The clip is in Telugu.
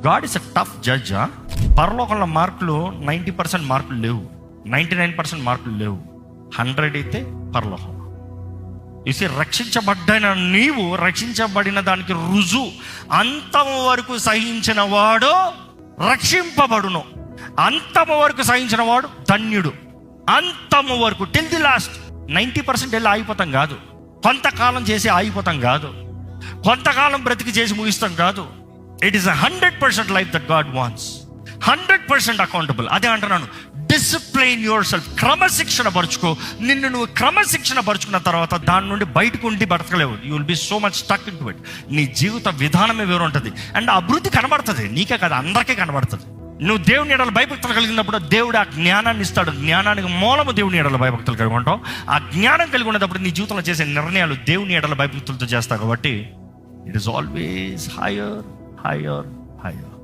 God is a tough judge. పరలోకంలో మార్కులు 90% మార్కులు లేవు, 99% మార్కులు లేవు, 100 అయితే పరలోకం. ఇసి రక్షించబడ్డ నీవు రక్షించబడిన దానికి రుజువు అంతము వరకు సహించిన వాడు రక్షింపబడును. అంతము వరకు సహించిన వాడు ధన్యుడు. అంతము వరకు టిల్ ది లాస్ట్. 90% వెళ్ళి ఆగిపోతాం కాదు, కొంతకాలం చేసి ఆగిపోతాం కాదు, కొంతకాలం బ్రతికి చేసి ముగిస్తాం కాదు. It is 100% life that God wants, 100% accountable. అదే అంటున్నాను, డిసిప్లైన్ యువర్ సెల్ఫ్. క్రమశిక్షణ పరుచుకో. నిన్ను నువ్వు క్రమశిక్షణ పరుచుకున్న తర్వాత దాని నుండి బయటకు ఉండి బ్రతకలేవు. You will be so much stuck in to it. నీ జీవిత విధానమే వేరు ఉంటుంది. అండ్ అభివృద్ధి కనబడుతుంది, నీకే కదా అందరికీ కనబడుతుంది. నువ్వు దేవుని ఎడల భయభక్తులు కలిగినప్పుడు దేవుడు ఆ జ్ఞానాన్ని ఇస్తాడు. జ్ఞానానికి మూలము దేవుని ఎడల భయభక్తులు కలిగి ఉంటావు. ఆ జ్ఞానం కలిగి ఉన్నప్పుడు నీ జీవితంలో చేసే నిర్ణయాలు దేవుని ఎడల భయభక్తులతో చేస్తావు. కాబట్టి it is always higher, higher, higher.